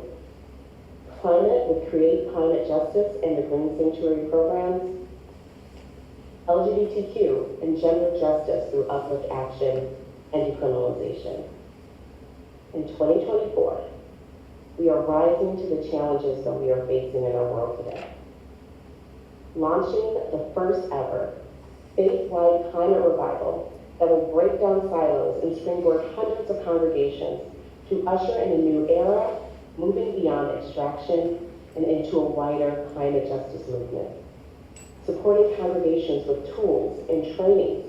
climate with Create Climate Justice and the Green Sanctuary programs, LGBTQ and gender justice through Uplift Action and decriminalization. In 2024, we are rising to the challenges that we are facing in our world today. Launching the first ever faith-wide climate revival that will break down silos and springboard hundreds of congregations to usher in a new era, moving beyond extraction and into a wider climate justice movement. Supporting congregations with tools and trainings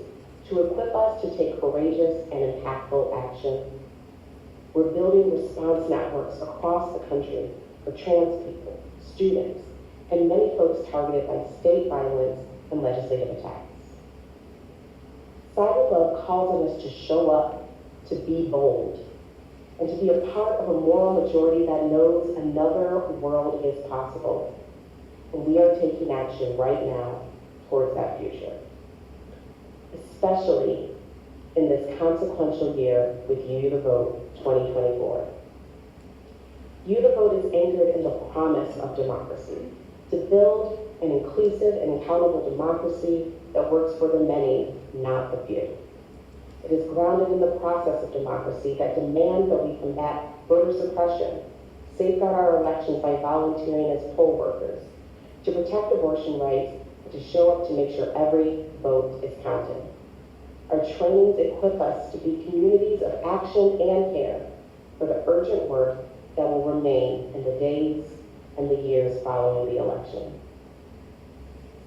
to equip us to take courageous and impactful action. We're building response networks across the country for trans people, students, and many folks targeted by state violence and legislative attacks. Side with Love calls on us to show up, to be bold, and to be a part of a moral majority that knows another world is possible. And we are taking action right now towards that future, especially in this consequential year with You the Vote 2024. You the Vote is anchored in the promise of democracy, to build an inclusive and accountable democracy that works for the many, not the few. It is grounded in the process of democracy that demands that we combat voter suppression, safeguard our elections by volunteering as poll workers, to protect abortion rights, and to show up to make sure every vote is counted. Our trainings equip us to be communities of action and care for the urgent work that will remain in the days and the years following the election.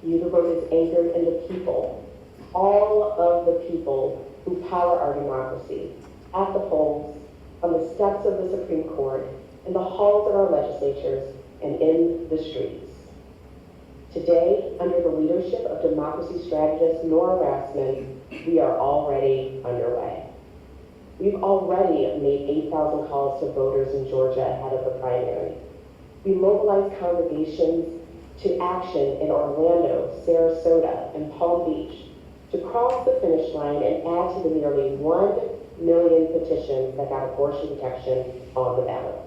You the Vote is anchored in the people, all of the people who power our democracy, at the polls, on the steps of the Supreme Court, in the halls of our legislatures, and in the streets. Today, under the leadership of democracy strategist Nora Rassman, we are already underway. We've already made 8,000 calls to voters in Georgia ahead of the primary. We mobilized congregations to action in Orlando, Sarasota, and Palm Beach to cross the finish line and add to the nearly 1 million petitions that got abortion protection on the ballot.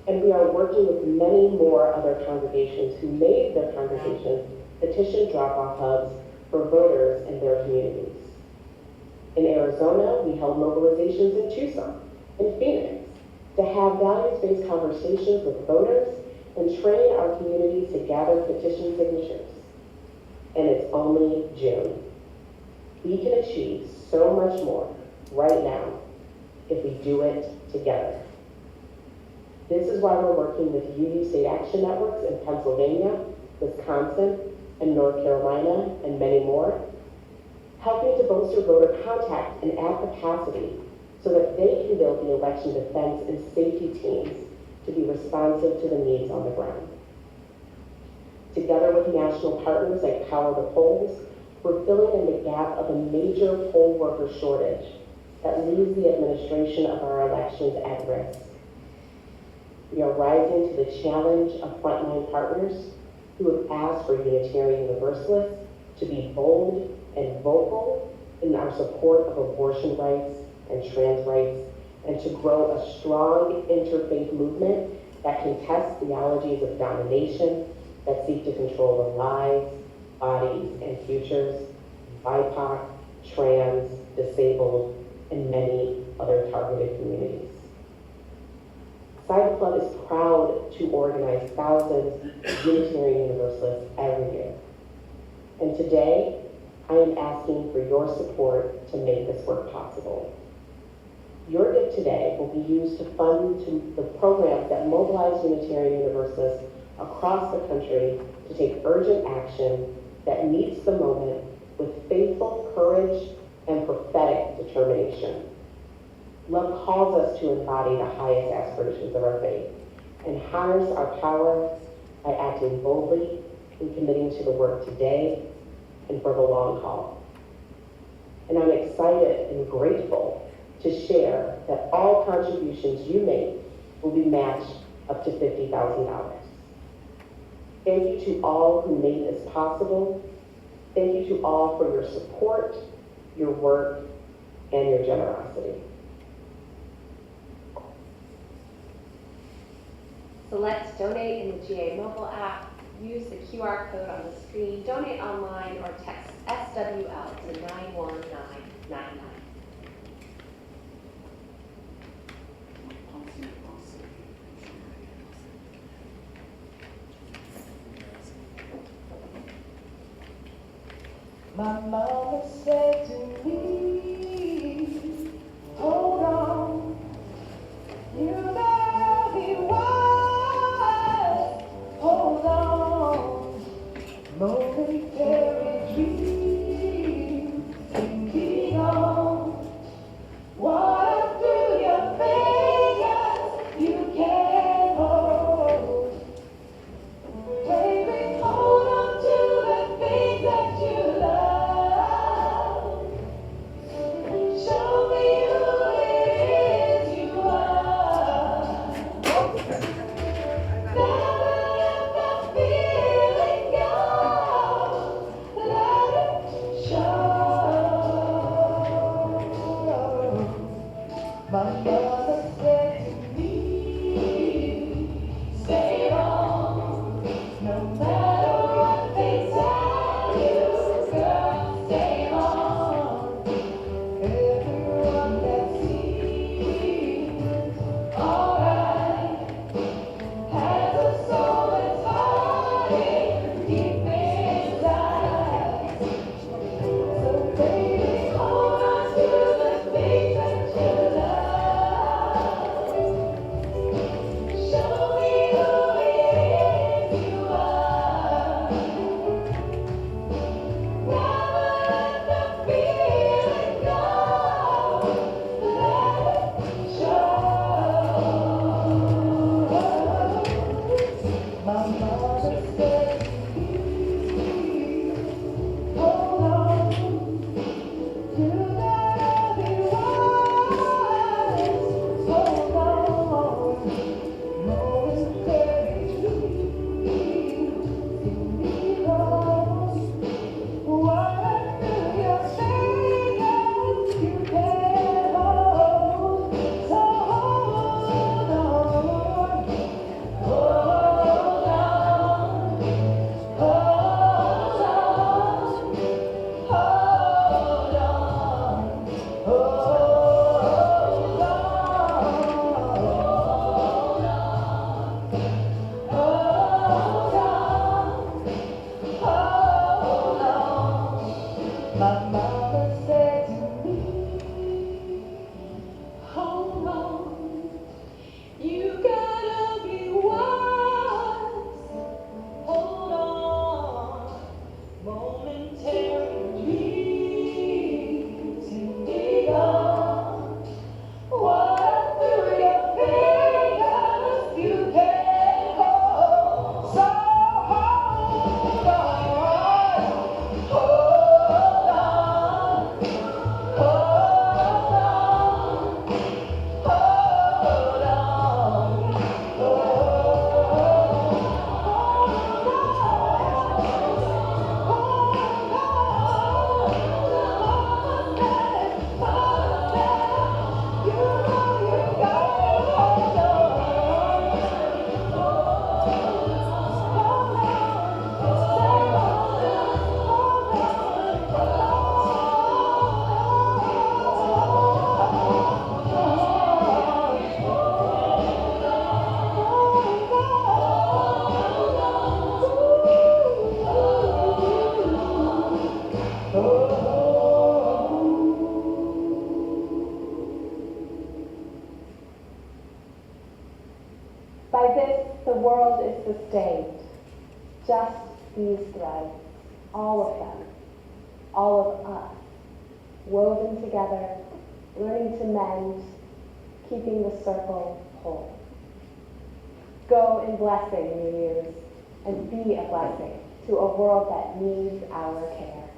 And we are working with many more other congregations who made their congregations petition drop-off hubs for voters in their communities. In Arizona, we held mobilizations in Tucson and Phoenix to have values-based conversations with voters and train our communities to gather petition signatures. And it's only June. We can achieve so much more right now if we do it together. This is why we're working with UV state action networks in Pennsylvania, Wisconsin, and North Carolina, and many more, helping to bolster voter contact and add capacity so that they can build the election defense and safety teams to be responsive to the needs on the ground. Together with national partners like Power the Polls, we're filling in the gap of a major poll worker shortage that leaves the administration of our elections at risk. We are rising to the challenge of frontline partners who have asked for Unitarian Universalists to be bold and vocal in our support of abortion rights and trans rights, and to grow a strong interfaith movement that contests theologies of domination, that seek to control the lives bodies, and futures, BIPOC, trans, disabled, and many other targeted communities. Cyber Club is proud to organize thousands of Unitarian Universalists every year. And today, I am asking for your support to make this work possible. Your gift today will be used to fund the programs that mobilize Unitarian Universalists across the country to take urgent action that meets the moment with faithful courage and prophetic determination. Love calls us to embody the highest aspirations of our faith and harness our power by acting boldly and committing to the work today and for the long haul. And I'm excited and grateful to share that all contributions you make will be matched up to $50,000. Thank you to all who made this possible. Thank you to all for your support, your work, and your generosity. Select Donate in the GA mobile app, use the QR code on the screen, donate online, or text SWL to 91999. My mama said to me, hold on, you better be wise, hold on, momentary dreams can be gone. Water through your fingers, you can't hold. Baby, hold on to the things that you love. Show me who it is you are. Never let the feeling go. Let it show. My mother said to me, stay on, no matter what they tell you, girl, stay on. Everyone that seems alright has a soul that's hiding deep inside. So baby, hold on to the things that you love. Show me who it is you are. Never let the feeling go. Let it show. My mother said to me, hold on, you better be wise, hold on, momentary dreams can be gone. Water through your fingers, you can't hold. So hold on, hold on, hold on, hold on, hold on. My mama said to me, hold on, you gotta be wise, hold on, momentary dreams can be gone. Water through your fingers, you can't hold. So hold on, hold on, hold world is sustained. Just these threads, all of them, all of us, woven together, learning to mend, keeping the circle whole. Go in blessing, you muse, and be a blessing to a world that needs our care.